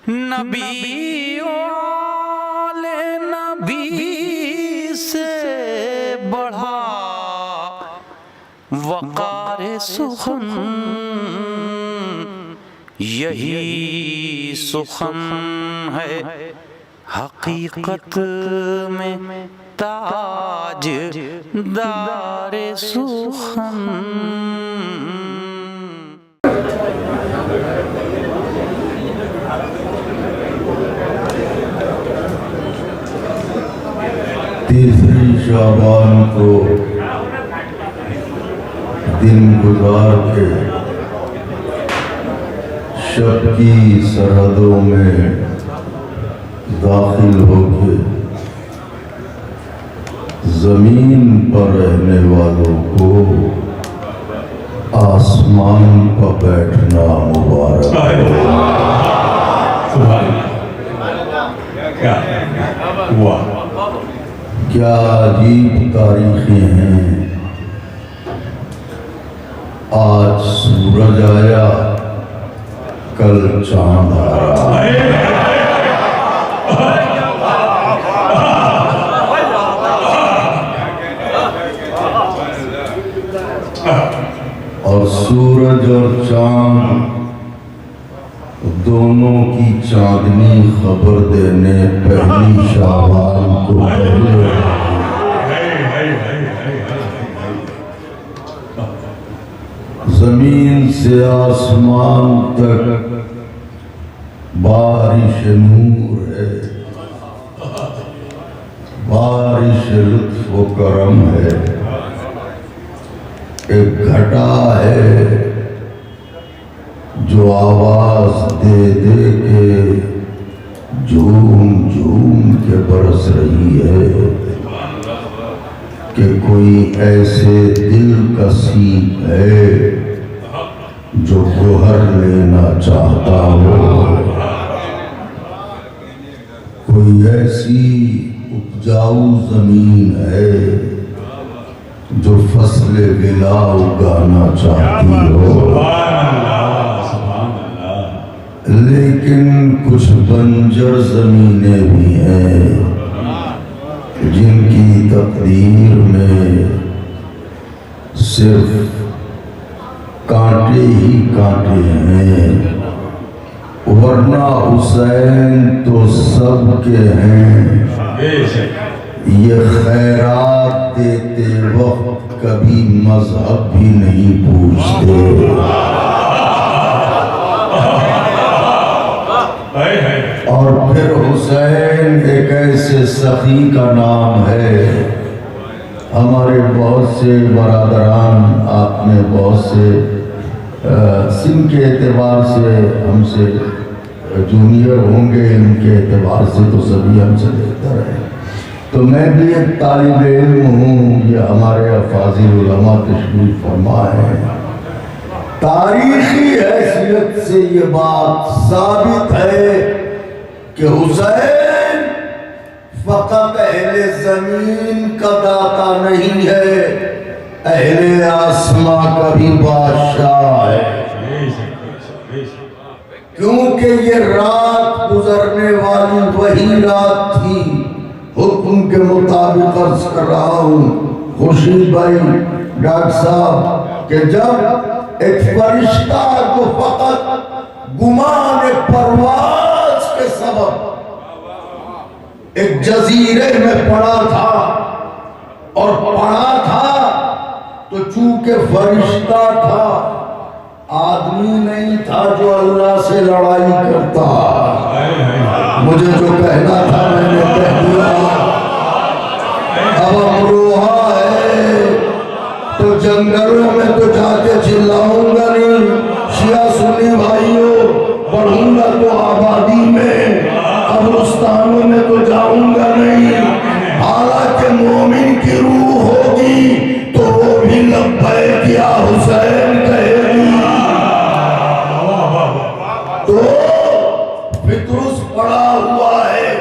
نبی والے نبی سے بڑھا وقار سخن یہی سخن ہے حقیقت میں تاج دار سخن. تیسری شعبان کو دن گزار کے شب کی سرحدوں میں داخل ہو کے زمین پر رہنے والوں کو آسمان پر بیٹھنا مبارک ہو. کیا عجیب تاریخیں ہیں. آج سورج آیا کل چاند آیا. اور سورج اور چاند دونوں کی چاندنی خبر دینے پہلی شعبان کو زمین سے آسمان تک بارش نور ہے، بارش لطف و کرم ہے. ایک گھٹا ہے جو آواز دے دے کے جھوم جھوم کے برس رہی ہے کہ کوئی ایسے دل کا سیب ہے جو گوہر لینا چاہتا ہو. کوئی ایسی اپجاؤ زمین ہے جو فصل ولا اگانا چاہتی ہو. لیکن کچھ بنجر زمینیں بھی ہیں جن کی تقدیر میں صرف کانٹے ہی کانٹے ہیں، ورنہ حسین تو سب کے ہیں. یہ خیرات دیتے وقت کبھی مذہب بھی نہیں پوچھتے. اور پھر حسین ایک ایسے سخی کا نام ہے. ہمارے بہت سے برادران، آپ نے بہت سے سن کے اعتبار سے ہم سے جونیئر ہوں گے، ان کے اعتبار سے تو سبھی ہم سے بہتر ہیں. تو میں بھی ایک طالب علم ہوں. یہ ہمارے افاضل علماء تشریف فرما ہے. تاریخی حیثیت سے یہ بات ثابت ہے کہ حسین فقط اہل زمین کا داتا نہیں ہے، اہل آسماں کا بھی بادشاہ ہے. کیونکہ یہ رات گزرنے والی وہی رات تھی. حکم کے مطابق عرض کر رہا ہوں خورشید بھائی، ڈاکٹر صاحب، کہ جب ایک فرشتہ جو فقط گمان پرواز کے سبب ایک جزیرے میں پڑا تھا اور پڑا تھا تو چونکہ فرشتہ تھا، آدمی نہیں تھا جو اللہ سے لڑائی کرتا. مجھے جو کہنا تھا میں نے کہہ دیا. اب امروہا ہے تو جنگلوں میں تو جا کے چلاؤں گا نہیں، شیعہ سنی بھائیوں، بڑھوں گا تو آبادی میں، قبرستانوں میں تو جاؤں گا نہیں. حالانکہ مومن کی روح ہوگی تو وہ بھی لبیک یا حسین کہے گی. تو فطرس پڑا ہوا ہے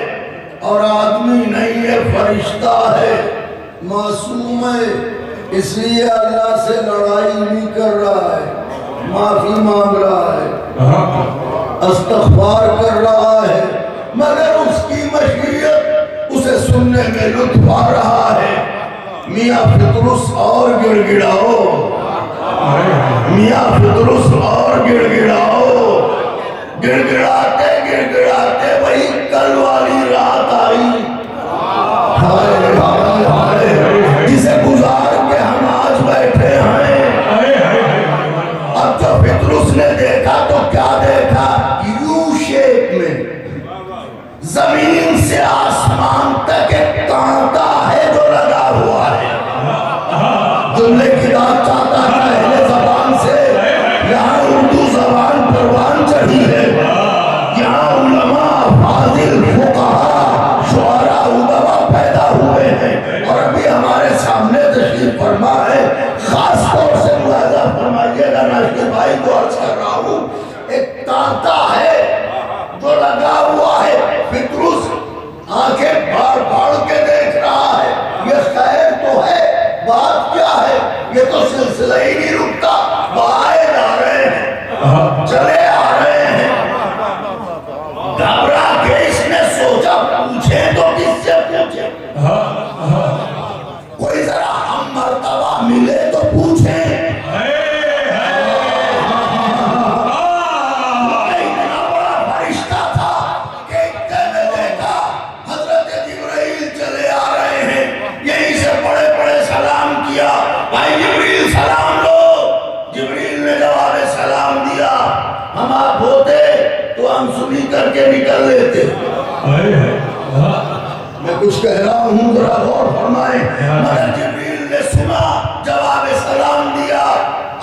اور آدمی نہیں ہے، فرشتہ ہے، معصوم ہے. اس لیے اللہ سے لڑائی نہیں کر رہا ہے، معافی مانگ رہا ہے، استغفار کر رہا میں لطف آ رہا ہے. میاں فطرس اور گڑ گڑاؤ, میاں فطرس اور گڑ گڑاؤ. گڑ گڑاتے وہی کل والی رات آئی. ہائے ہائے ہائے, جسے گزار کے ہم آج بیٹھے ہیں. اب جو فطرس نے دیکھا تو کیا دیکھا؟ یو شیپ میں زمین سے آسمان تک ایک کانٹا ہے جو لگا ہوا ہے. جملے کی بات چاہتا ہے اہل زبان سے. یہاں اردو زبان پروان چڑھی ہے. یہاں علماء فاضل فقہا شعراء ادبا پیدا ہوئے ہیں, اور ابھی ہمارے سامنے تشریف فرما ہے. خاص طور سے ملاحظہ فرمائیے گا ناشر بھائی کو عرض کر رہا ہوں, ایک کانٹا ہے جو لگا ہوا ہے. فطرس آنکھیں بھاڑ بھاڑ کے دیکھ رہا ہے. یہ خیر تو ہے, بات کیا ہے؟ یہ تو سلسلہ ہی نہیں رکتا. بائیں جا رہے ہیں, چلے آ رہے ہیں. گھبرا کے اس نے سوچا پوچھیں تو کس سے پوچھیں, کوئی ذرا ہم مرتبہ ملے تو پوچھیں. اتنا بڑا فرشتہ تھا کہ کہنے دیکھا حضرت جبرائیل چلے آ رہے ہیں. یہیں سے بڑے بڑے سلام کیا, بھائی جبریل سلام لو. جبریل نے جواب سلام دیا. ہم آپ ہوتے تو ہم سنی کر کے نکل لیتے. میں کچھ کہہ رہا ہوں, ذرا غور فرمائیں. مگر جبریل نے سنا, جواب سلام دیا.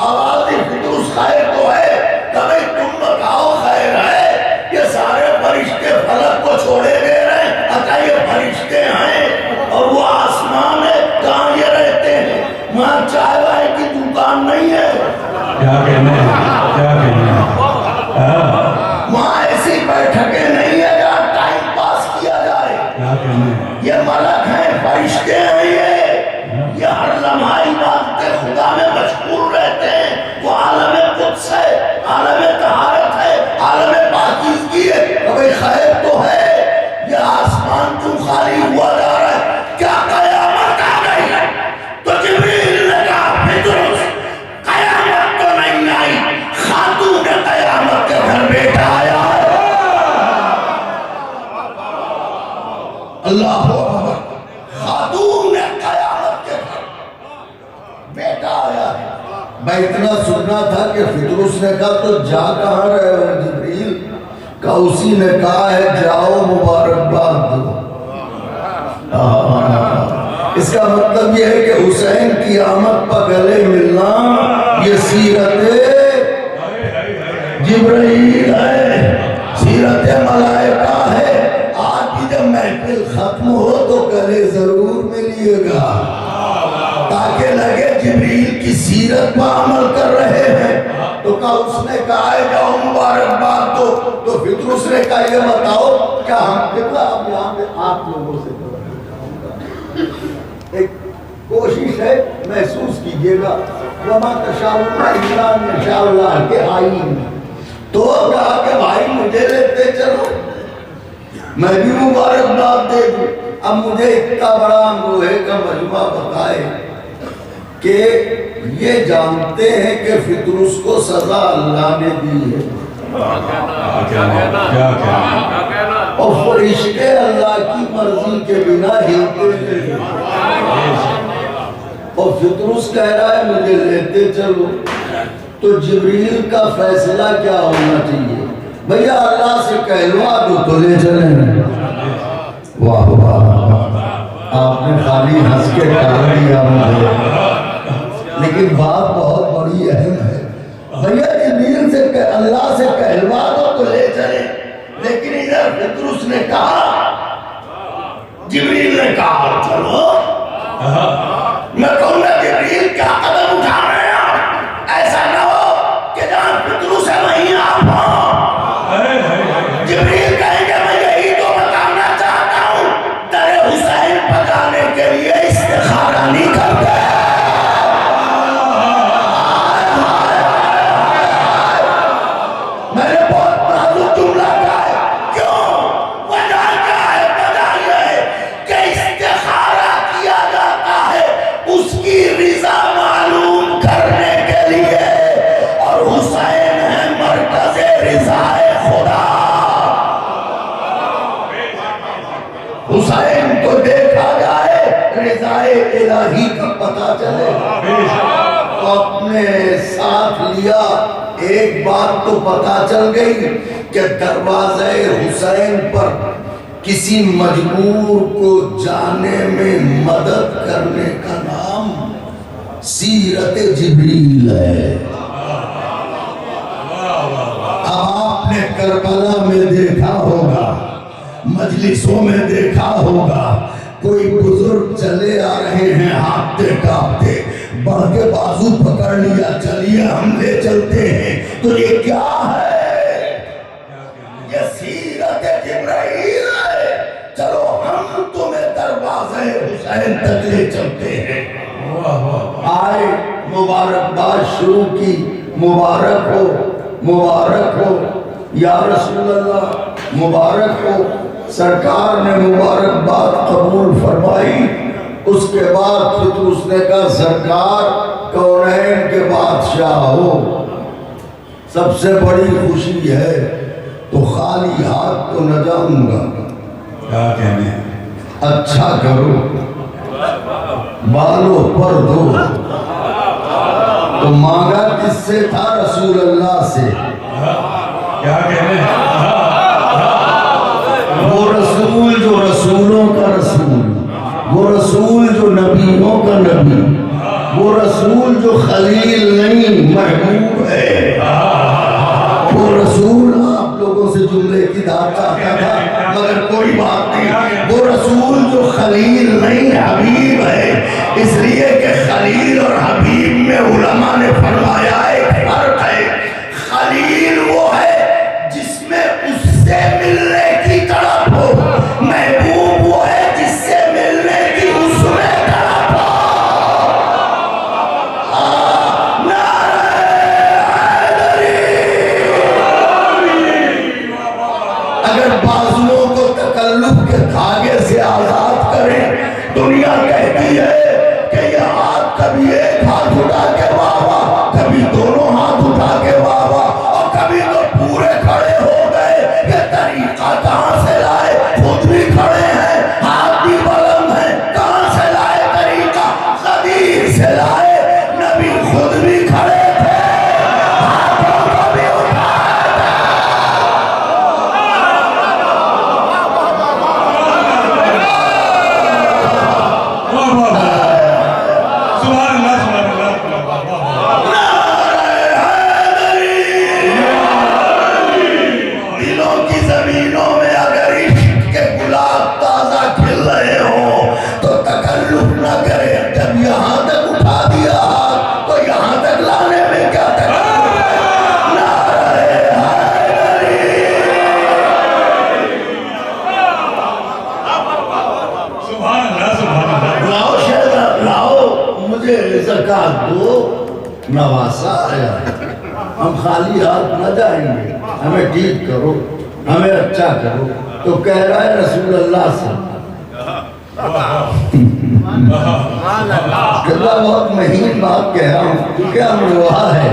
آواز فطرس خیر تو ہے, کبھی تم بتاؤ خیر ہے. یہ سارے فرشتے فلک کو چھوڑے دے رہے ہیں, اچھا یہ فرشتے ہیں اور وہ آسمان ہے, کہاں یہ رہتے ہیں؟ وہاں چائے وائے کی دکان نہیں ہے, کیا کہنا ہے, کیا کہنا ہے. وہاں ایسی بیٹھکیں نہیں ہے جہاں ٹائم پاس کیا جائے. کیا کہنا ہے. یہ ملک ہیں, فرشتے ہیں. یہ ہر لمحہ عبادت خدا میں مشغول رہتے ہیں. وہ عالم قدس ہے, عالم طہارت ہے, عالم پاکیزگی ہے. ابھی خیر تو ہے. یہ آسمان کیوں خالی ہوا جا رہا ہے؟ کیا قیامت آ گئی ہے؟ تو جبریل نے کہا فطرس قیامت تو نہیں آئی, خاتون قیامت کے گھر بیٹا آیا ہے. اللہ اکبر, خاتون قیامت کے گھر بیٹا آیا ہے. میں اتنا سننا تھا کہ فطرس نے کہا تو جا کہاں رہے ہو جبریل؟ کہ اسی نے کہا ہے جاؤ مبارکباد دو. اس کا مطلب یہ ہے کہ حسین کی آمد پر گلے ملنا یہ سیرت جبرائیل ہے, سیرت ملائکہ ہے. آج بھی جب محفل ختم ہو تو گلے ضرور ملیے گا, تاکہ لگے جبریل کی سیرت پر عمل کر رہے ہیں. تو کہا اس نے کہا ہے جاؤ مبارکباد دو. تو فطرس نے کہا یہ بتاؤ کیا ہم کتنا اب یہاں پہ آپ لوگوں سے ایک کوشش ہے, محسوس کیجئے گا. وما تشاءون الا ان یشاء اللہ کے آئین. تو کہا کہ بھائی مجھے لیتے چلو, میں بھی مبارکباد دے دوں. اب مجھے اتنا بڑا امروہے کا مجمع بتائے کہ یہ جانتے ہیں کہ فطرس کو سزا اللہ نے دی ہے, اور فرشتے اللہ کی مرضی کے بنا ہلتے نہیں. اور فطرس کہہ رہا ہے مجھے لیتے چلو. تو جبریل کا فیصلہ کیا ہونا چاہیے؟ بھیا اللہ سے کہلوا دو تو لے چلیں. واہ واہ, آپ نے خالی ہنس کے کہا دیا مجھے, لیکن بات بہت بڑی اہم ہے. بھیا جبریل سے اللہ سے کہلوا دو تو لے چلیں. لیکن ادھر فطرس نے کہا, جبریل نے کہا چلو. میں کہوں گا جبریل کیا قدم اٹھا رہے ہیں آپ؟ ایسا نہ ہو کہ جہاں فطرس ہے وہیں آپ ہوں. جبریل کہیں گے میں یہی تو بتانا چاہتا ہوں, در حسین پر جانے کے لیے استخارہ نہیں کرتے. میں نے بہت نازک جملہ کہا ہے, کیوں؟ وجہ کیا ہے؟ وجہ یہ ہے کہ استخارہ پتا چلے تو اپنے ساتھ لیا. ایک بات تو پتا چل گئی کہ دروازہ حسین پر کسی مجبور کو جانے میں مدد کرنے کا نام سیرت جبریل ہے. آپ نے کربلا میں دیکھا ہوگا, مجلسوں میں دیکھا ہوگا, کوئی بزرگ چلے آ رہے ہیں ہانپتے کانپتے, بڑھ کے بازو پکڑ لیا, چلیے ہم لے چلتے ہیں. تو یہ کیا ہے؟ یہ سیرت جبرائیل ہے. چلو ہم تمہیں دروازے حسین تک لے چلتے ہیں. آئے, مبارکباد شروع کی. مبارک ہو, مبارک ہو یا رسول اللہ, مبارک ہو. سرکار نے مبارکباد قبول فرمائی. اس کے بعد پھر اس نے کہا سرکار کونین کے بادشاہ ہو, سب سے بڑی خوشی ہے, تو خالی ہاتھ تو نہ جاؤں گا. کیا کہنے, اچھا کرو, بالوں پر دو. تو مانگا کس سے تھا؟ رسول اللہ سے. کیا کہنے, وہ رسول جو رسولوں کا رسول, وہ رسول جو نبیوں کا نبی, وہ رسول جو خلیل نہیں محبوب ہے. وہ رسول آپ لوگوں سے جملے کی داد چاہتا تھا مگر کوئی بات نہیں. وہ رسول جو خلیل نہیں حبیب ہے, اس لیے کہ خلیل اور حبیب میں علماء نے فرمایا ایک فرق ہے. خلیل وہ ہے جس میں اس سے ملنے کی طرف ہو, محبوب وہ ہے جس سے ملنے کی اس میں طرف ہو. اگر بازوؤں کو تکلف کے دھاگے سے آزاد کریں, دنیا کہتی ہے کہ یہ ہاتھ کبھی ایک ہاتھ اٹھا کے واہ, کبھی دونوں ہاتھ اٹھا کے واہ, اور کبھی تو پورے کھڑے ہو گئے. یہ طریقہ کہاں سے لائے؟ خود بھی کھڑے ہیں, ہاتھ بھی بلند ہیں. کہاں سے لائے طریقہ؟ غدیر سے لائے. نبی خود بھی کھڑے تھے, ہاتھوں کو بھی اٹھائے تھے. سبحان اللہ, سبحان اللہ. دلوں کی زمینوں میں اگر عشق کے گلاب تازہ کھل رہے ہوں تو تکلف نہ کریں. جب یہاں تک اٹھا دیا تو یہاں تک لانے میں کیا تکلف ہے؟ نعرہ حیدری. سبحان اللہ, سبحان اللہ. لاؤ شہزاد لاؤ, مجھے زکات دو. نواسا آیا, ہم خالی ہاتھ نہ جائیں گے, ہمیں ٹھیک کرو, ہمیں اچھا کرو. تو کہہ رہا ہے رسول اللہ سے. بہت مہین بات کہہ رہا ہوں کیونکہ ہم روا ہے,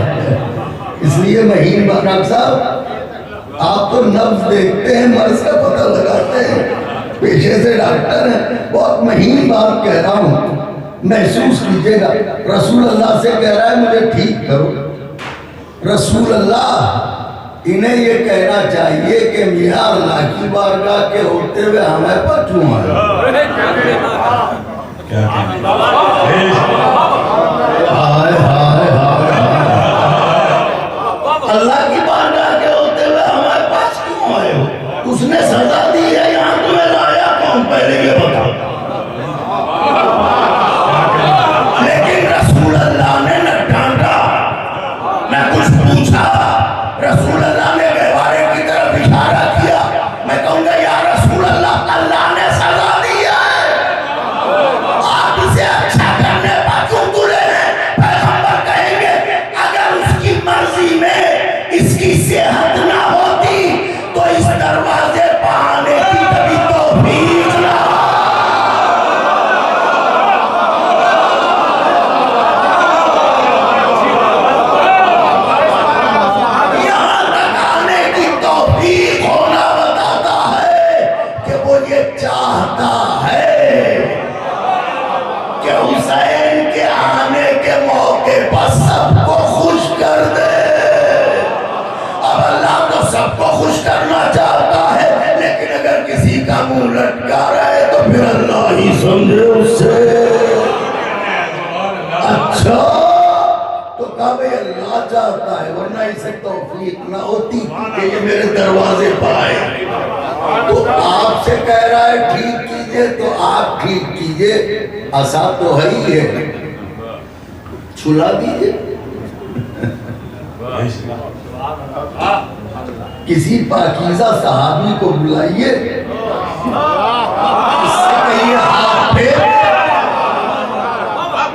اس لیے مہین بات. ڈاکٹر صاحب آپ تو نبض دیکھتے ہیں, مرض کا پتہ لگاتے ہیں, پیشے سے ڈاکٹر ہیں. بہت مہین بات کہہ رہا ہوں, محسوس کیجئے گا. رسول اللہ سے کہہ رہا ہے مجھے ٹھیک کرو. رسول اللہ انہیں یہ کہنا چاہیے کہ میاں اللہ کی بارگاہ کے ہوتے ہوئے ہمیں پر کیوں آئے؟ کیا کہنے, ہائے ہائے ہائے, اللہ کی بارگاہ کے ہوتے ہوئے ہمارے پاس کیوں آئے ہو؟ اس نے سزا دی ہے, یہاں تمہیں لایا کون پہلے یہ بتا. لیکن رسول اللہ نے نہ ڈانٹا نہ کچھ پوچھا. رسول اللہ نے گہوارے کی طرف اشارہ کیا. میں کہوں گا یا رسول اللہ, اللہ نے سزا دی ہے, آپ اسے اچھا کرنے پر کیوں تلے ہیں؟ پیغمبر کہیں گے اگر اس کی مرضی میں اس کی صحت نہ ہوتی تو اس دروازے پر آنے کی کبھی توفیق نہ. چاہتا ہے، لیکن اگر کسی کا منہ لٹکا رہے تو پھر اللہ ہی سمجھے اس سے اچھا۔ تو کہا بھئی اللہ چاہتا ہے، ورنہ اسے توفیق نہ ہوتی کہ یہ میرے دروازے پر آئے۔ تو آپ سے کہہ رہا ہے ٹھیک کیجئے تو آپ ٹھیک کیجئے، عصا تو ہے ہی ہے، چھلا دیجئے۔ کسی پاکیزہ صحابی کو بلائیے، اس سے کہیے ہاتھ پھیر،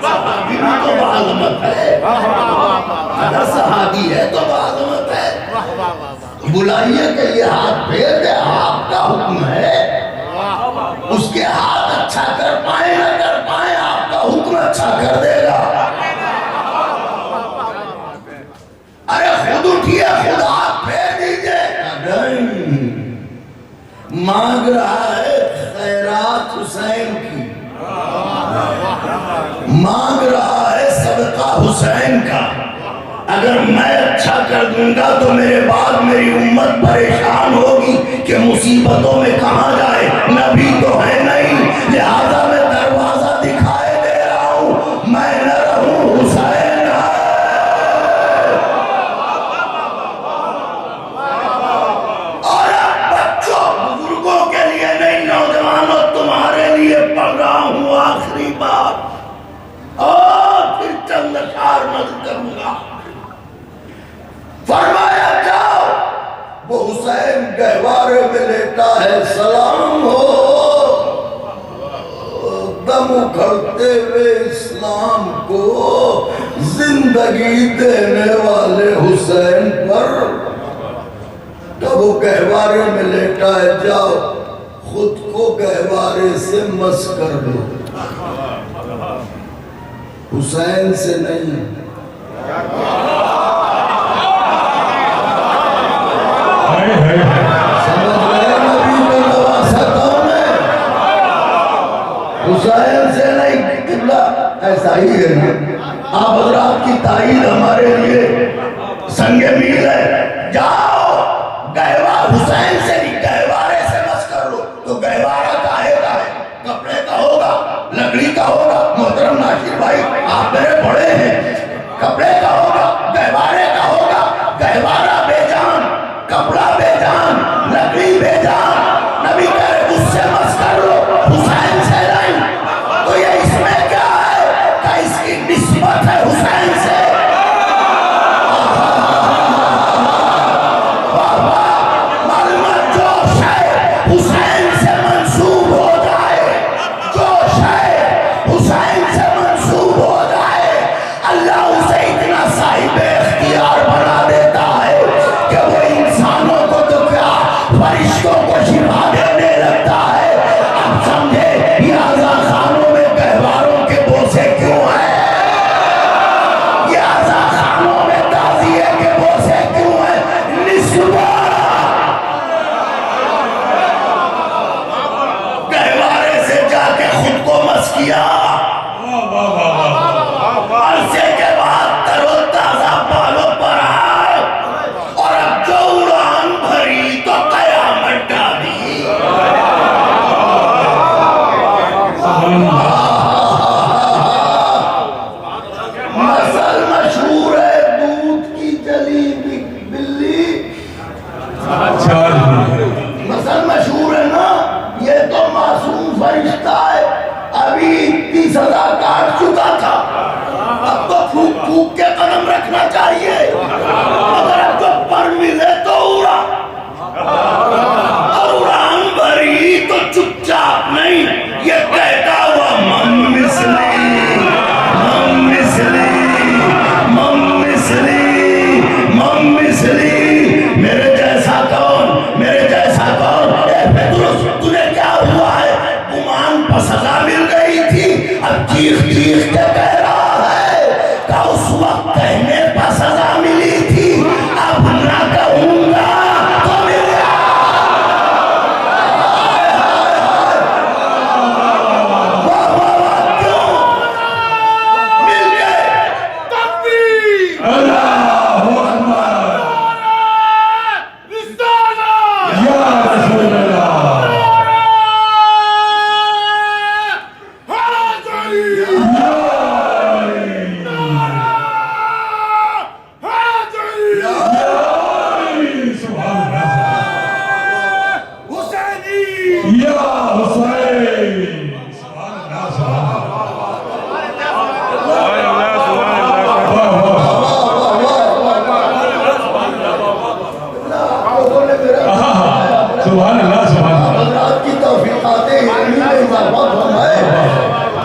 صحابی بھی تو معلومت ہے، اگر صحابی ہے تو معلومت ہے، بلائیے کہ یہ ہاتھ پھیر دے، آپ کا حکم ہے، اس کے ہاتھ اچھا کر پائیں نہ کر پائیں، آپ کا حکم اچھا کر دے گا۔ ارے خود اٹھیے، خود ہاتھ پھیر دیجئے۔ نہیں، مانگ رہا ہے خیرات حسین کی، مانگ رہا ہے صدقہ حسین کا۔ اگر میں اچھا کر دوں گا تو میرے بعد میری امت پریشان ہوگی کہ مصیبتوں میں کہاں جائے، نبی تو ہے نہیں، لہذا میں دروازہ دکھائے دے رہا ہوں، میں نہ رہوں، حسین ہے۔ اور اب بچوں بزرگوں کے لیے نہیں، نوجوانوں تمہارے لیے پڑھ رہا ہوں آخری بات، اور پھر چند اشعار نظر کروں گا۔ فرمایا جاؤ، وہ حسین گہوارے میں لیٹا ہے، سلام ہو دم اکھڑتے ہوئے اسلام کو زندگی دینے والے حسین پر۔ تو وہ گہوارے میں لیٹا ہے، جاؤ خود کو گہوارے سے مس کر دو، حسین سے نہیں۔ سمجھ رہے نبی کا نواسہ کون ہے؟ حسین سے نہیں، قبلہ ایسا ہی ہے۔ آپ حضرات کی تائید ہمارے لیے سنگ میل ہے۔ جاؤ گہوار حسین سے نہیں، گہوارے سے مس کر لو۔ تو گہوارہ کاہے کا ہے؟ کپڑے کا ہوگا، لکڑی کا ہوگا۔ محترم ناشر بھائی آپ میرے بڑے ہیں، کپڑے کا ہوگا، گہوارے کا ہوگا۔ گہوارہ بے جان، کپڑا بے جان، لکڑی بے جان، نبی کہہ رہے اس سے مس کر لو، حسین سے نہیں۔ تو یہ اس میں کیا ہے کہ اس کی نسبت ہے حسین سے۔ معلومات جوش ہے حسین سے منسوب ہو جائے، جوش ہے حسین سے منسوب ہو جائے، اللہ اسے اتنا صاحب اختیار بنا دیتا ہے کہ وہ انسانوں کو تو کیا فرشتوں کو شفا دینے لگتا ہے۔ اب سمجھے یہ آزا خانوں میں گہواروں کے بوسے کیوں ہیں، یہ آزا خانوں میں تعزیے کے بوسے کیوں ہیں؟ نسبت گہوارے سے جا کے خود کو مس کیا، عرصے کے بعد تر و تازہ بالوں پر آئے، اور اب جو اڑان بھری تو قیامت ڈالی۔ مثل مشہور ہے، دودھ کی جلی بلی، مثل مشہور ہے نا، یہ تو معصوم فرشتہ ہے، ابھی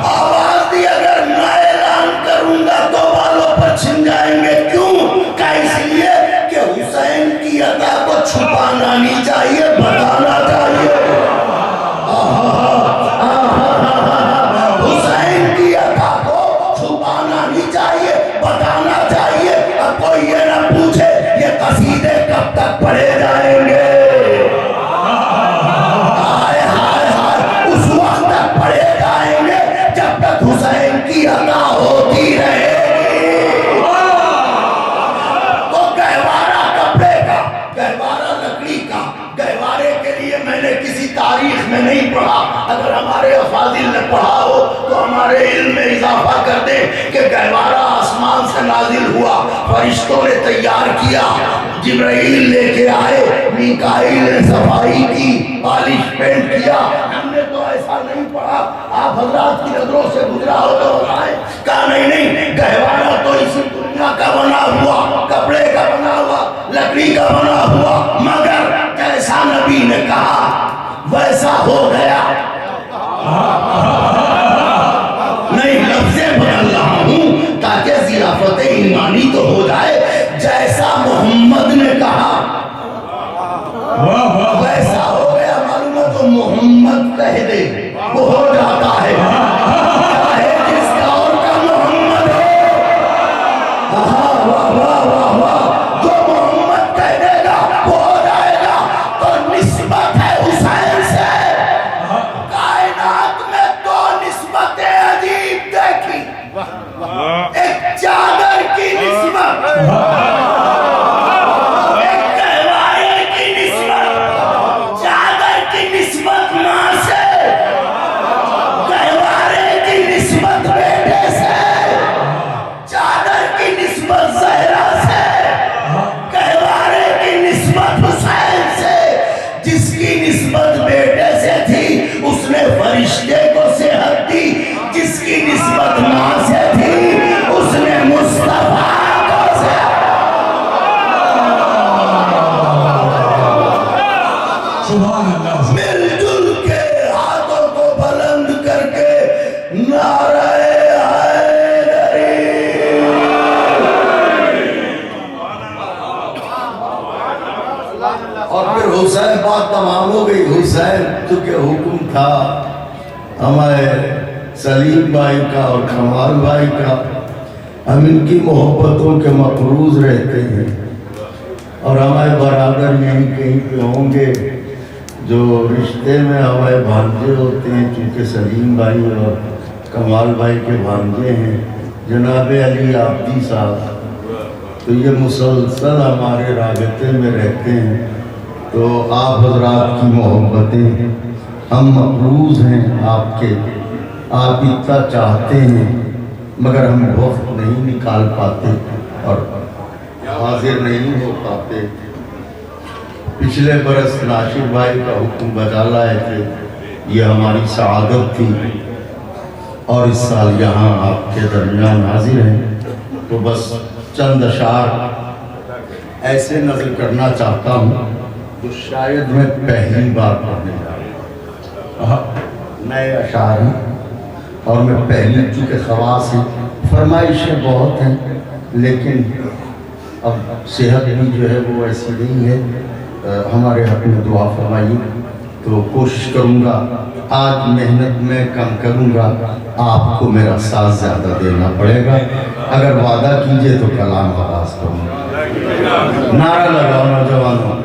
آواز دی اگر نہ اعلان کروں گا تو بالوں پر چھن جائیں گے. کیوں؟ کہ اس لیے کہ حسین کی عطا کو چھپانا نہیں چاہیے, بتانا چاہیے. حسین کی عطا کو چھپانا نہیں چاہیے, بتانا چاہیے. اب کوئی یہ نہ پوچھے یہ قصیدے کب تک پڑھے جائیں گے. حسین کی عطا ہوتی رہے گی. تو گہوارہ کپڑے کا, گہوارہ لکڑی کا, گہوارے کے لیے میں نے کسی تاریخ میں نہیں پڑھا. اگر ہمارے افاضل نے پڑھا ہو تو ہمارے علم میں اضافہ کر دیں کہ گہوارہ آسمان سے نازل ہوا, فرشتوں نے تیار کیا, جبرائیل لے کے آئے, میکائیل نے صفائی کی, پالش پینٹ کیا. ہم نے تو ایسا نہیں پڑھا. آپ حضرات کی نظروں سے گزرا ہو تو بتائیں. کہا نہیں, گہوارہ تو اسی دنیا کا بنا ہوا, کپڑے کا بنا ہوا, لکڑی کا بنا ہوا, مگر جیسا نبی نے کہا ویسا ہو گیا. نہیں, لفظیں بدل رہا ہوں تاکہ ضیافت ایمانی تو ہو جائے. جیسا محمد نے کہا ویسا ہو گیا. معلوم ہے تو محمد کہہ دے وہ ہو جاتا ہے. چاہے جس کا اور کا محمد ہو, واہ واہ واہ واہ, جو محمد کہہ دے گا وہ ہو جائے گا. تو نسبت ہے حسین سے. کائنات میں دو نسبتیں عجیب دیکھی. ایک چادر کی نسبت, ایک گہوارے کی نسبت. چادر کی نسبت ماں سے, گہوارے کی نسبت بیٹے سے, چادر کی نسبت زہرا سے, گہوارے کی نسبت حسین سے. جس کی نسبت بیٹے سے تھی اس نے فرشتے کو صحت دی, جس کی نسبت ماں سے تھی اس نے مصطفیٰ کو صحت. سبحان اللہ. مل جل کے ہاتھوں کو بلند کر کے نعرہ حیدری. اور پھر حسین بات تمام ہو گئی. حسین چونکہ حکم تھا ہمارے سلیم بھائی کا اور کمال بھائی کا, ہم ان کی محبتوں کے مقروض رہتے ہیں. اور ہمارے برادر یہیں کہیں پہ ہوں گے جو رشتے میں ہمارے بھانجے ہوتے ہیں, چونکہ سلیم بھائی اور کمال بھائی کے بھانجے ہیں جناب علی عابدی صاحب. تو یہ مسلسل ہمارے رابطے میں رہتے ہیں. تو آپ حضرات کی محبتیں, ہم مقروض ہیں آپ کے. آپ اتنا چاہتے ہیں مگر ہم وقت نہیں نکال پاتے اور حاضر نہیں ہو پاتے. پچھلے برس ناشر بھائی کا حکم بجا لائے تھے, یہ ہماری سعادت تھی, اور اس سال یہاں آپ کے درمیان حاضر ہیں. تو بس چند اشعار ایسے نظر کرنا چاہتا ہوں جو شاید میں پہلی بار پڑھنے جا رہا ہوں. نئے اشعار ہیں اور میں پہلی, چونکہ خواص ہیں, فرمائشیں بہت ہیں, لیکن اب صحت بھی جو ہے وہ ایسی نہیں ہے. ہمارے حق میں دعا فرمائیے. تو کوشش کروں گا, آج محنت میں کم کروں گا, آپ کو میرا ساتھ زیادہ دینا پڑے گا. اگر وعدہ کیجئے تو کلام آغاز کروں گا. نعرہ لگاؤ نوجوانوں.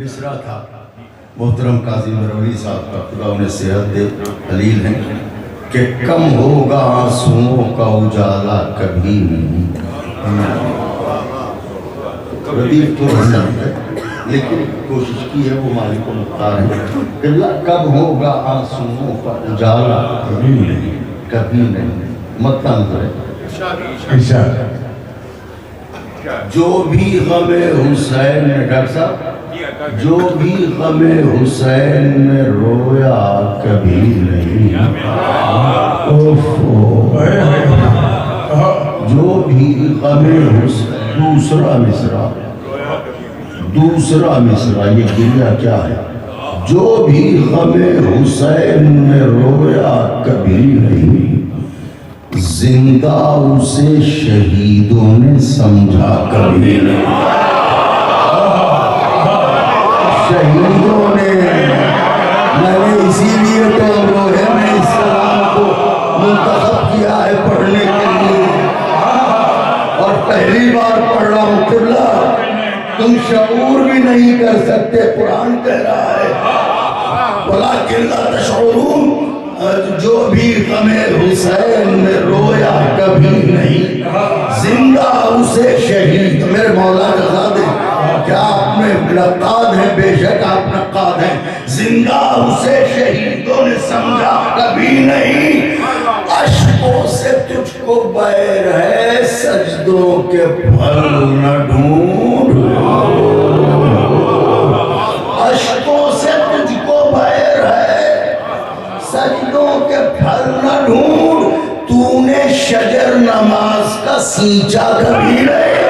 مصرع تھا محترم قاضی مرولی صاحب کا, خدا انہیں صحت دے, خلیل ہیں, کہ کم ہوگا آنسوؤں کا اجالا کبھی نہیں. ردیف تو حسن ہے لیکن کوشش کی ہے وہ مالک و مختار ہے. کب ہوگا آنسوؤں کا اجالا کبھی نہیں, کبھی نہیں. مطلب ہے جو بھی غم حسین میں, ڈاکٹر صاحب, جو بھی غم حسین میں رویا کبھی نہیں. جو بھی غم حسین دوسرا مصرع یہ گریہ کیا ہے؟ جو بھی غم حسین میں رویا کبھی نہیں، زندہ اسے شہیدوں نے سمجھا کبھی نہیں۔ شہیدوں نے، میں نے اسی لیے تو روحے میں اس کلام کو منتخب کیا ہے پڑھنے کے لیے، اور پہلی بار پڑھ رہا ہوں۔ قبلہ تم شعور بھی نہیں کر سکتے، قرآن کہہ رہا ہے وَلَٰكِن لَا تَشْعُرُونَ، جو بھی غم حسین میں رویا کبھی نہیں، زندہ اسے شہید۔ میرے مولا جزا دے، کیا آپ میں نقاد ہیں؟ بے شک آپ نقاد ہیں۔ زندہ اسے شہیدوں نے سمجھا کبھی نہیں، اشکوں سے تجھ کو بیر ہے، سجدوں کے پھل نہ ڈھونڈ۔ اشکوں سے تجھ کو بیر ہے، سجدوں کے پھل نہ ڈھونڈ، تو نے شجر نماز کا سینچا کبھی نہیں۔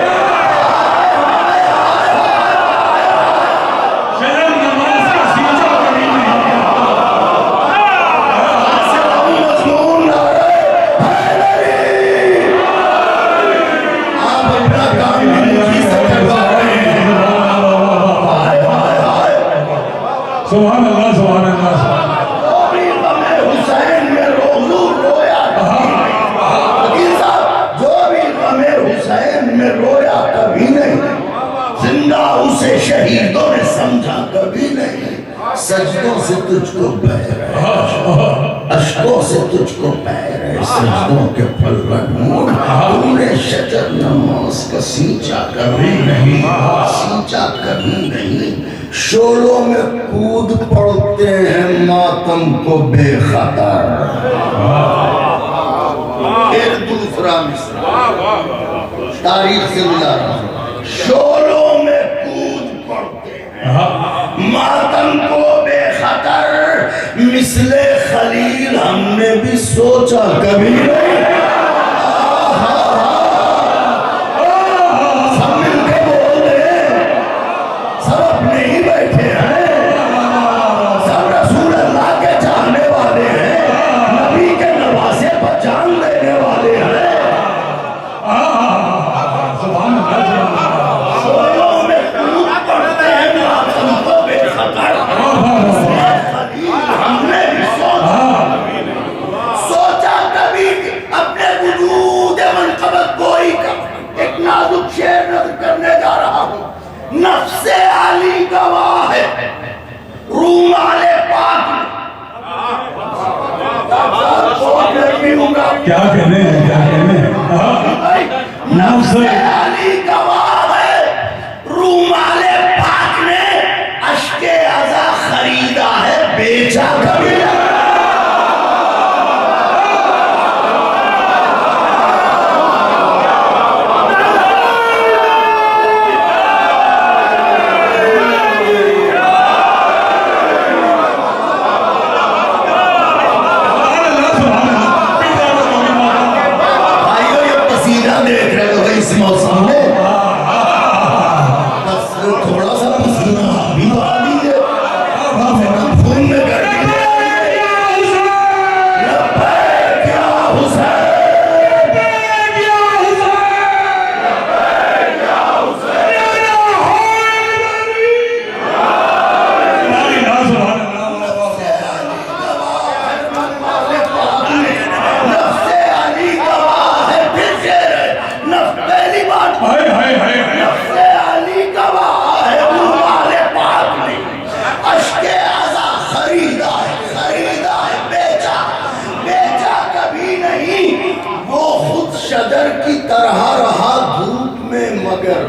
سبحان اللہ سبحان اللہ۔ جو بھی غم حسین میں رویا جو بھی غم حسین میں رویا کبھی نہیں، زندہ اسے شہیدوں نے سمجھا کبھی نہیں، سجدوں سے تجھ کو بیر ہے، اشکوں سے تجھ کو بیر ہے، سجدوں کے پھل نہ ڈھونڈ، تو نے شجر نماز کا سینچا کبھی نہیں، سینچا کبھی نہیں۔ شولوں میں کود پڑتے ہیں ماتم کو بے خطر۔ ایک دوسرا مصرع تاریخ سے ملا رہا ہوں۔ شولوں میں کود پڑتے ہیں ماتم کو بے خطر، مثل خلیل ہم نے بھی سوچا کبھی نہیں۔ نفس علی گواہ ہے، رومال پاک کیا کہنے ہیں، کیا کہنے ہیں؟ نفس علی گواہ ہے، رومال پاک نے اشک عزا خریدا ہے، بیچا کبھی نہیں۔ تھوڑا سا پسینہ بھی بہا دیجئے، خون میں کر دیجئے۔ لبیک یا حسین، لبیک یا حسین، لبیک یا حسین، نفس علی گواہ ہے، پھر شعر ہے، پہلی بات نفس علی گواہ ہے، رومال پاک نے اشک عزا خریدا ہے، بیچا کبھی نہیں۔ وہ خود شجر کی طرح رہا دھوپ میں، مگر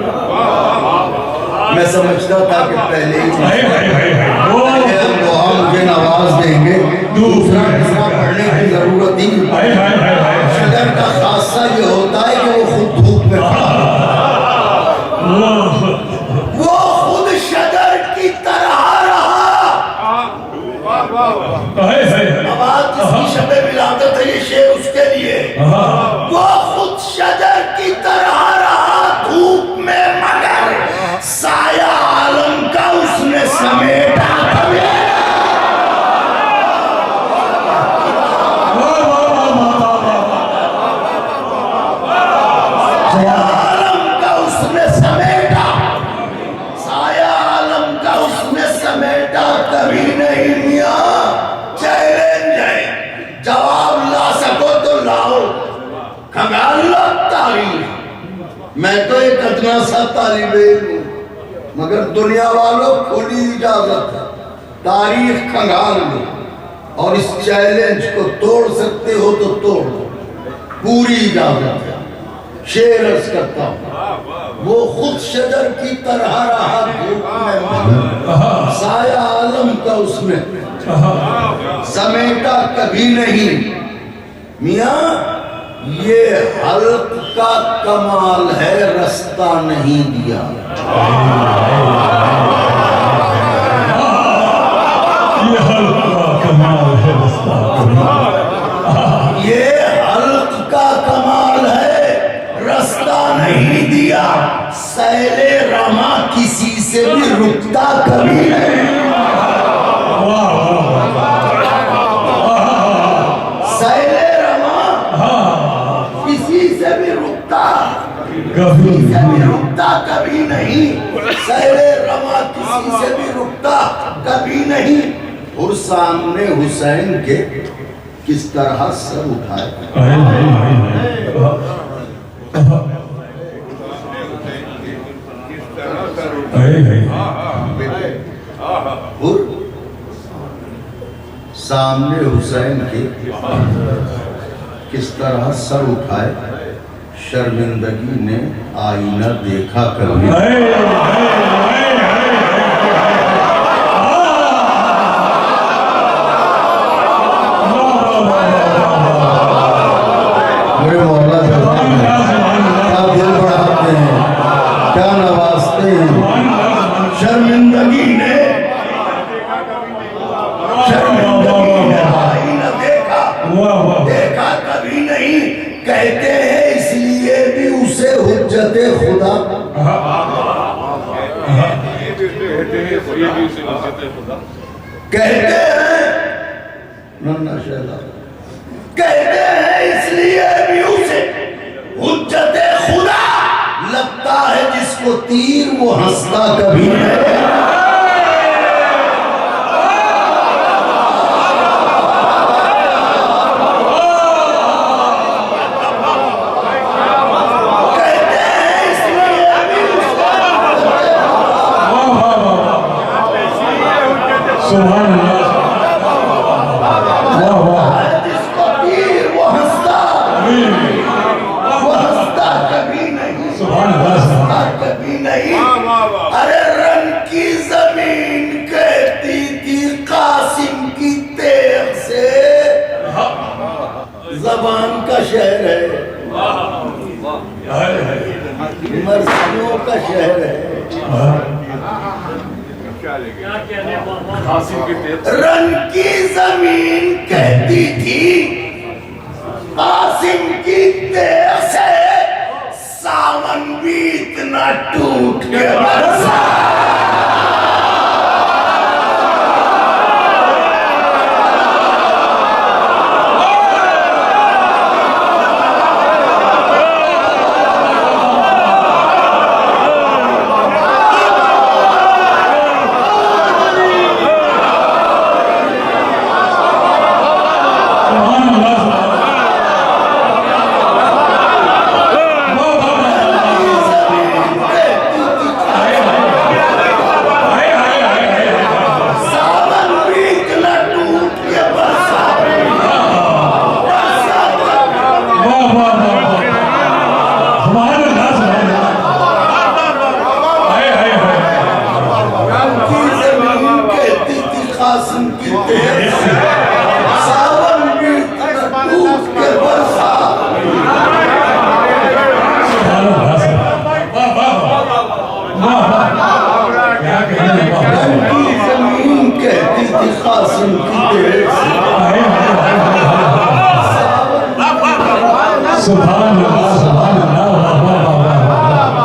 میں سمجھتا تھا کہ پہلے ہی مجھے نواز دیں گے، دوسرا مصرع پڑھنے کی ضرورت ہی نہیں۔ شجر کا خاصہ یہ ہوتا ہے کہ وہ خود دھوپ میں پڑا، وہ خود شجر کی طرح رہا۔ اب آج جس کی شب ولادت ہے یہ شعر اس کے لیے، وہ خود شجر کی طرح رہا، دھوپ تاریخ، میں تو ایک ادنا سا طالب علم ہوں، مگر دنیا والوں کھلی اجازت ہے، تاریخ کھنگال لو اور اس چیلنج کو توڑ سکتے ہو تو توڑ دو، پوری اجازت ہے۔ شعر عرض کرتا ہوں، وہ خود شجر کی طرح رہا دھوپ میں، سایہ عالم کا اس میں سمیٹا کبھی نہیں۔ میاں یہ حلق کا کمال ہے، رستہ نہیں دیا۔ یہ حلق کا کمال ہے، رستہ یہ حلق کا کمال ہے، رستہ نہیں دیا۔ سیل رما کسی سے بھی رکتا کبھی نہیں، سیل رما کسی سے بھی رکتا کبھی نہیں، سیل رما کسی سے بھی رکتا کبھی نہیں۔ اور سامنے حسین کے کس طرح سر اٹھائے، اور سامنے حسین کے کس طرح سر اٹھائے، شرمندگی نے آئینہ دیکھا کبھی۔ میرے مولا کیا دل بڑھاتے ہیں، کیا نوازتے ہیں۔ شرمندگی نے آئینہ دیکھا کبھی نہیں، کہتے ہیں اس لیے بھی اسے حجت خدا، کہتے ہیں ننّا شہزادہ، کہتے ہیں اس لیے بھی اسے حجت خدا، لگتا ہے جس کو تیر وہ ہنستا کبھی نہیں۔ سبحان اللہ، جس کو تیر وہ ہنستا کبھی نہیں، سبحان اللہ، کبھی نہیں۔ ارے رن کی زمین کہتی تھی قاسم کی تیغ سے، زبان کا شہر ہے، مرثیوں کا شہر ہے۔ رن کی زمین کہتی تھی قاسم کی تیغ سے، ساون بھی اتنا ٹوٹ کے برسا۔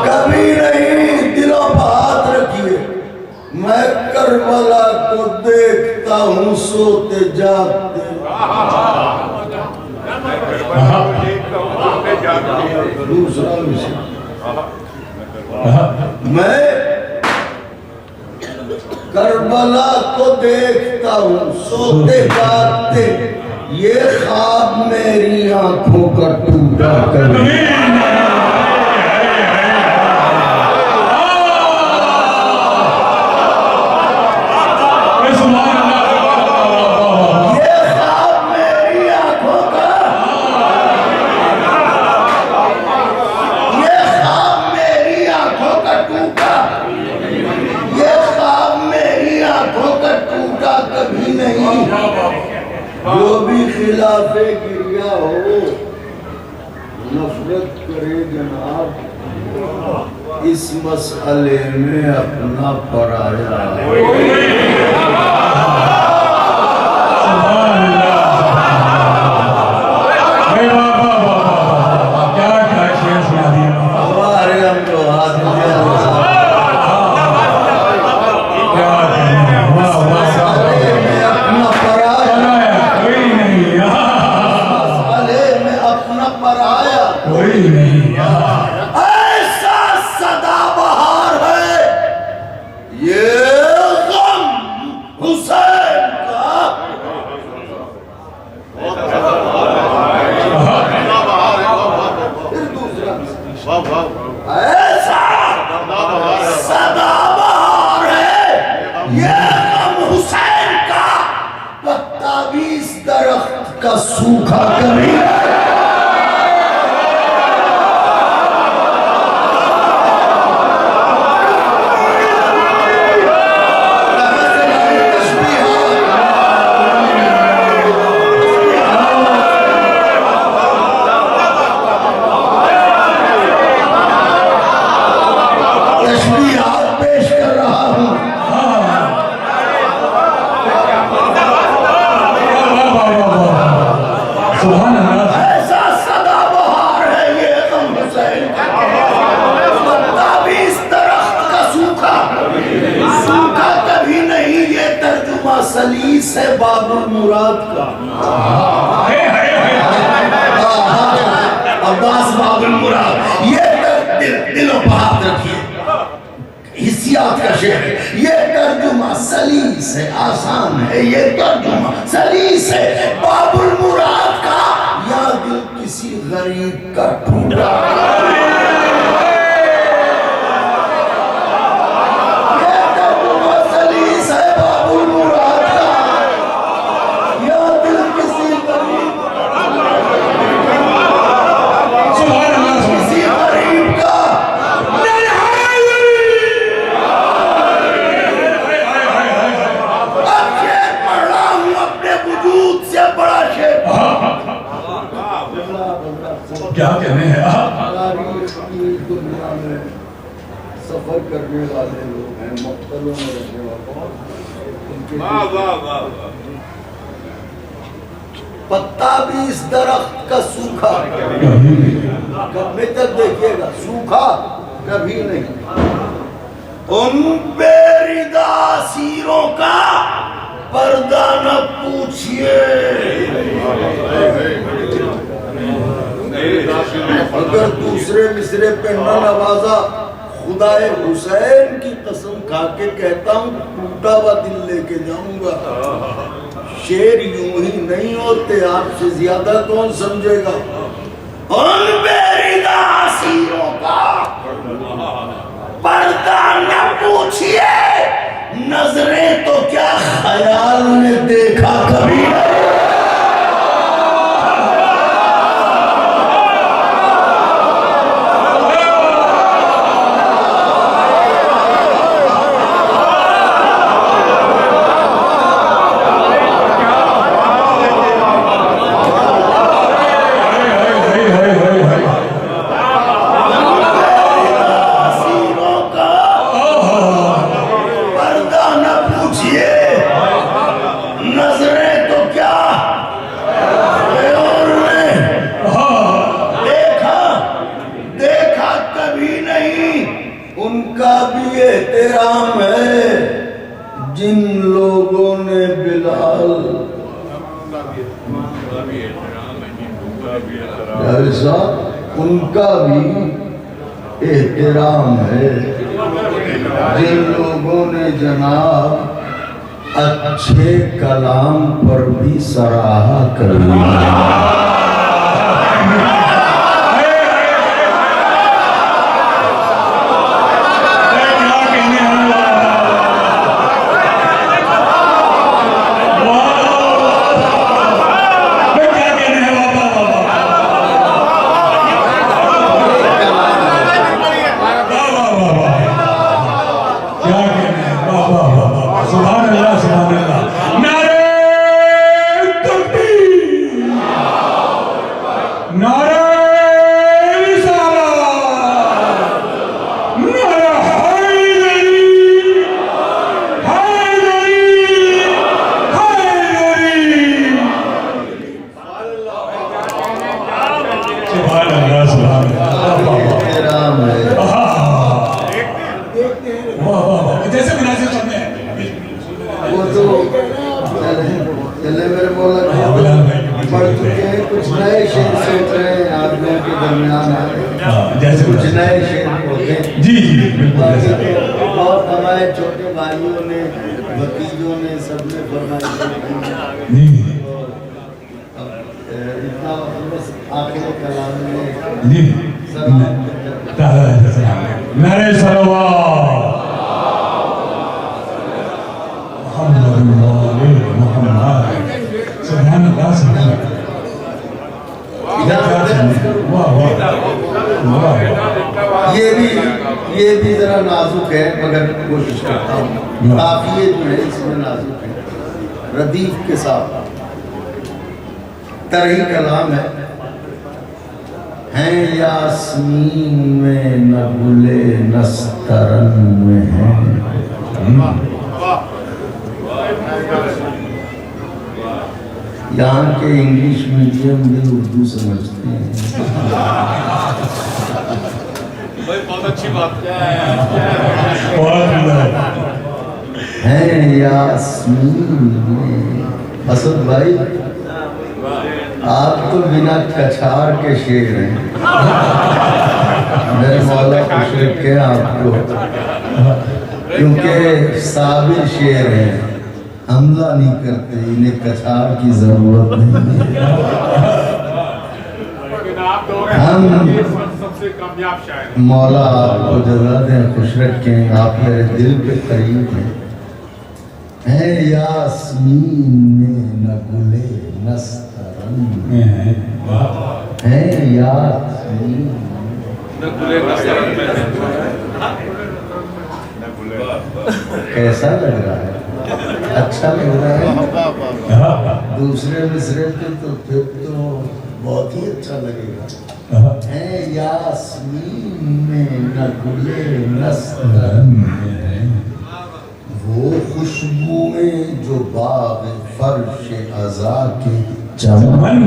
کبھی نہیں، دلوں پر ہاتھ رکھیے، میں کربلا کو دیکھتا ہوں سوتے جاگتے، دوسرا میں کربلا کو دیکھتا ہوں سوتے جاگتے، یہ خواب میری آنکھوں کا ٹوٹا کبھی اس مسئلے میں اپنا پرایا سوکھا کبھی تشبیہات پیش کر رہا ہوں ایسا سدا بہار ہے یہ غم حسین پتا بھی اس درخت کا سوکھا سوکھا کبھی نہیں یہ ترجمہ سلیس ہے باب المراد کا عباس باب المراد یہ دلوں پر ہاتھ رکھیے حسیات کا شعر ہے یہ ترجمہ سلیس ہے آسان ہے یہ ترجمہ سلیس ہے باب المراد کا یا دل کسی غریب کا ٹوٹا یہ ترجمہ سلیس ہے باب المراد کا یا دل کسی غریب کا کیا کہنے ہیں آپ دنیا میں سفر کرنے والے لوگ ہیں مقتلوں میں رہنے والے پتا بھی اس درخت کا سوکھا کبھی تک دیکھیے گا سوکھا کبھی نہیں ان بے ردا سیروں کا پردہ نہ پوچھئے اگر دوسرے مصرے پہ نہ نوازا خدائے حسین کی قسم کھا کے کہتا ہوں ٹوٹا ہوا دل لے کے جاؤں گا شعر یوں ہی نہیں ہوتے آپ سے زیادہ کون سمجھے گا ان بے ردا اسیروں کا پردہ نہ پوچھئے نظریں تو کیا خیال نے دیکھا کبھی احترام ہے جن لوگوں نے بلال ایسا ان کا بھی احترام ہے جن لوگوں نے جناب اچھے کلام پر بھی سراہا کرنا نعرہ جیسے کچھ نئے شعر ہوتے ہیں. جی جی بالکل باقی جیسے تو بہت ہمارے چھوٹے بھائیوں نے بھتیجوں نے سب نے فرمائش جی اتنا بس آخر کلام میں جی سلام نعرہ صلوات محمد محمد سبحان اللہ سبحان اللہ یہ بھی ذرا نازک ہے مگر کوشش کرتا ہوں. قافیے جو ہے اس میں نازک ہے ردیف کے ساتھ طرح کلام ہے. ہیں یاسمین میں نہ گلے نسترن میں ہیں. یہاں کے انگلش میڈیم بھی اردو سمجھتے ہیں. بہت اچھی بات ہیں یاسمین میں. اسد بھائی آپ تو بنا کچھار کے شعر ہیں. میرے مولا خوش رکھے آپ کو کیونکہ صابر شعر ہیں. حملہ نہیں کرتے انہیں کچھار کی ضرورت نہیں ہے. ہم سب سے کامیاب شاعر مولا آپ کو جزا دیں خوش رکھیں. آپ میرے دل پہ قریب ہیں. ہیں یاسمین میں نہ گلے نسترن میں ہیں یاسمین کیسا لگ رہا ہے؟ اچھا لگ رہا ہے. دوسرے مصرے پہ تو پھر تو بہت ہی اچھا لگے گا. ہے یاسمین میں نہ گلے نسترن میں وہ خوشبو میں جو باغ فرش عزا کے چمن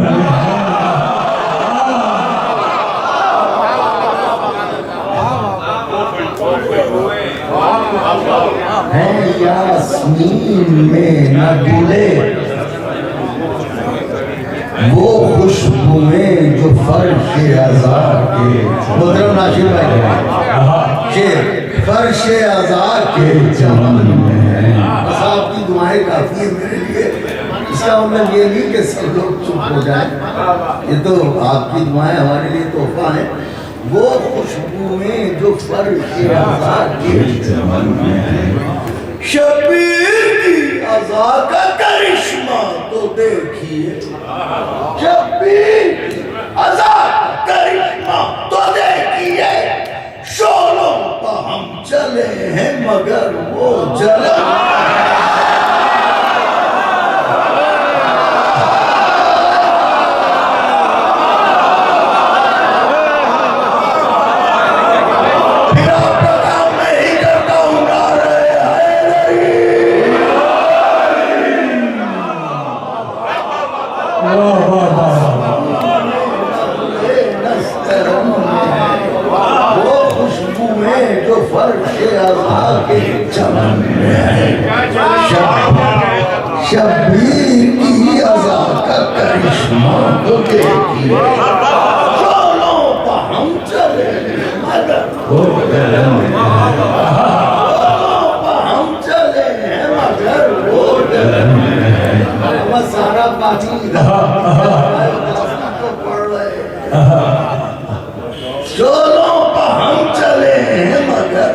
ہے یاسمین میں نہ گلے وہ خوشبو میں جو فرش عزا کے محترم ناشر بھائی شعر فرش عزا کے چمن میں. بس آپ کی دعائیں کافی ہیں میرے لیے. اس کا مطلب یہ نہیں کہ سب لوگ چپ ہو جائیں. یہ تو آپ کی دعائیں ہمارے لیے تحفہ ہیں. وہ خوشبو میں جو فرش عزا کے چمن میں شبیر کی عزا کا کرشمہ تو دیکھیے. شبیر کی عزا کا کرشمہ تو دیکھیے. شولوں پہ ہم چلے ہیں مگر وہ جلن شبیر کی عزا کا کرشمہ تو دیکھیے. شولوں پہ ہم چلے مگر وہ جلن شولوں پہ ہم چلے ہیں مگر وہ جلن میں سارا پانی تو پڑھ رہے. شولوں پہ ہم چلے ہیں مگر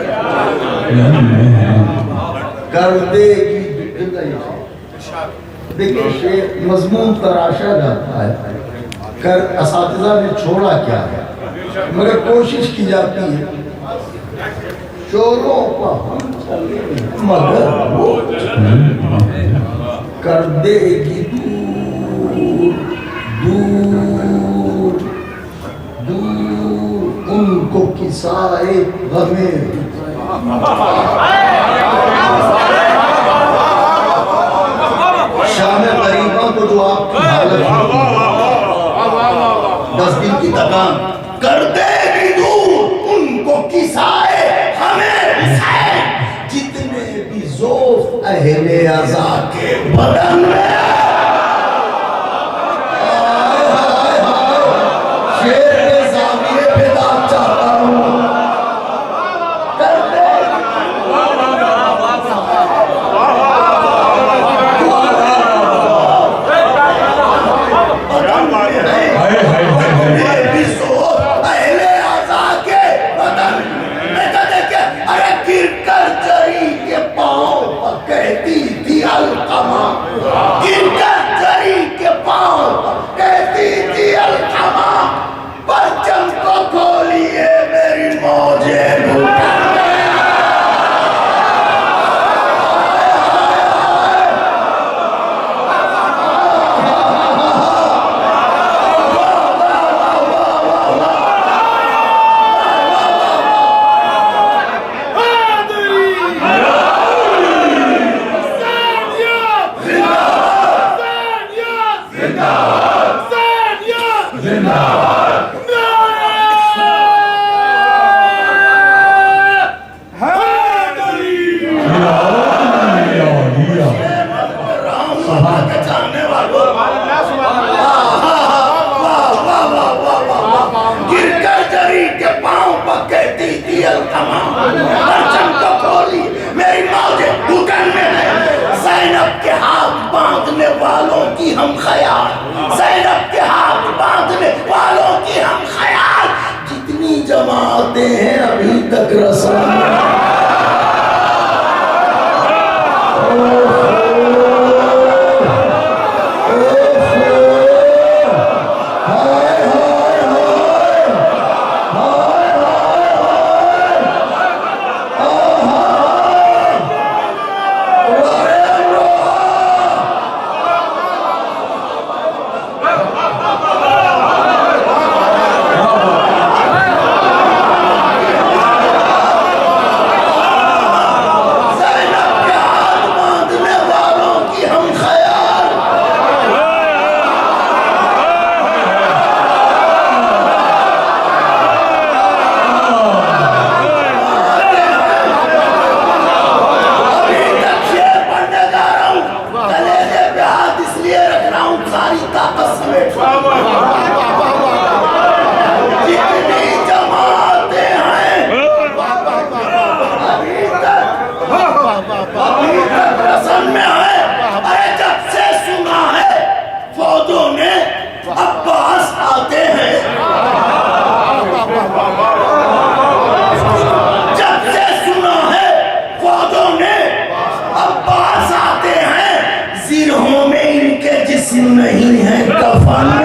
کر دے گی. دیکھیں شیخ مضمون تراشا جاتا ہے کر اساتذہ نے چھوڑا کیا ہے مگر کوشش کی جاتی ہے. شوروں پہ ہم چلے مگر وہ کر دے گی دور دور دور ان کو کسائے غمیں. شام غریبوں کو جو آپ کی حالت دس دن کی تکان کر دے گی دور ان کو کسائے ہمیں. جتنے بھی ذوف اہل عزا کے بدن میں شیر کے زاویے پہ داد چاہتا تمام پرچم کو کھولی میری موج گھٹن میں ہے زینب کے ہاتھ باندھنے والوں کی ہم خیال زینب کے ہاتھ باندھنے والوں کی ہم خیال جتنی جماعتیں ہیں ابھی تک رسول نہیں ہے کفن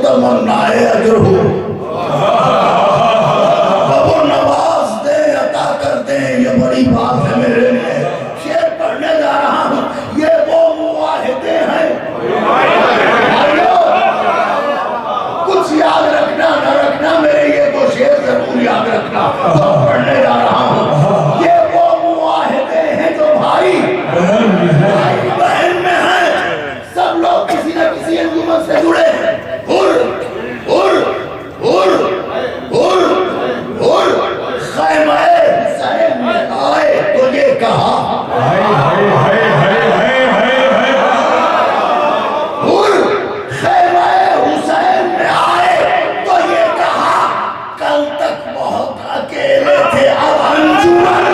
تمنائے اجر ہو، اب وہ نواز دیں عطا کر دیں، یہ بڑی بات ہے میرے لیے۔ شعر پڑھنے جا رہا ہوں، یہ وہ معاہدے ہیں، کچھ یاد رکھنا نہ رکھنا، میرے یہ دو شعر ضرور یاد رکھنا تو پڑھنے جا رہا ہوں۔ یہ وہ معاہدے ہیں جو بھائی بہن میں ہیں، سب لوگ کسی نہ کسی انجمن سے جڑے ہیں۔ خیمہ حسین میں آئے تو یہ کہا، خیمہ حسین میں آئے تو یہ کہا، کل تک بہت اکیلے تھے اب انجمن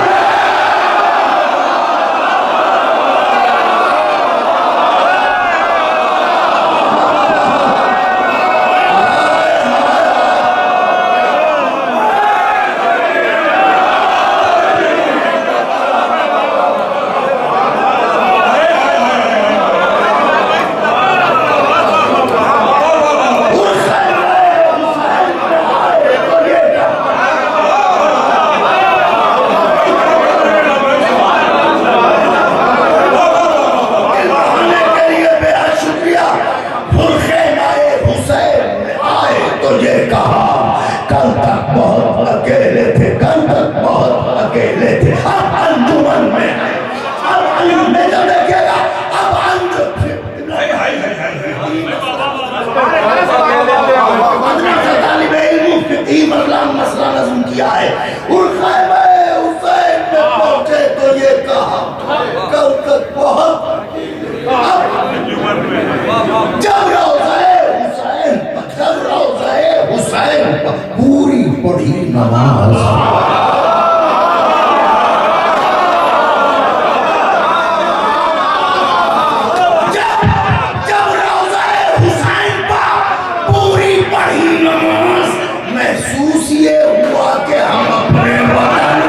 مسئلہ نظم کیا ہے۔ اور خیمہ حسین میں پہنچے تو یہ کہا، کل تک بہت جب روضہ حسین پوری پڑھی نماز، جب روضہ حسین پر پوری پڑھی نماز، محسوس یہ ہوا کہ ہم اپنے وطن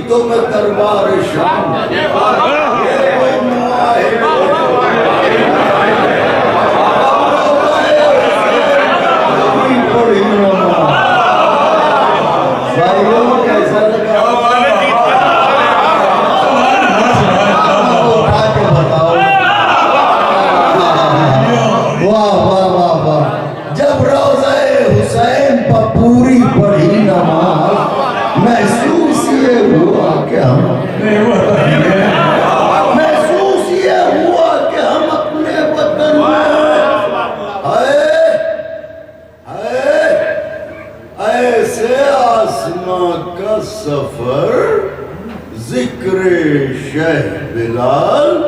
تو میں دربار شام کیسا لگا اٹھا کے بتاؤ۔ واہ واہ واہ واہ، جب روضہ حسین پر پوری پڑھی نماز، محسوس یہ ہوا کہ ہم اپنے وطن میں، محسوس یہ ہوا کہ ہم اپنے وطن میں، ایسے آسماں کا سفر، ذکر شہ بلال،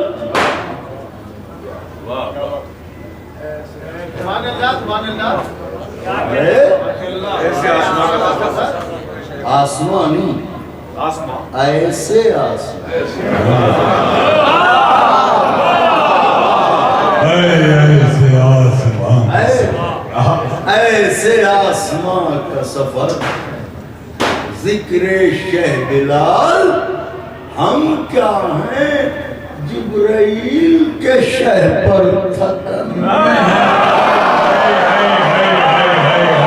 آسمانی ایسے ایسے آسمان کا سفر، ذکر شہ بلال، ہم کیا ہیں جبرائیل کے شہ پر تھک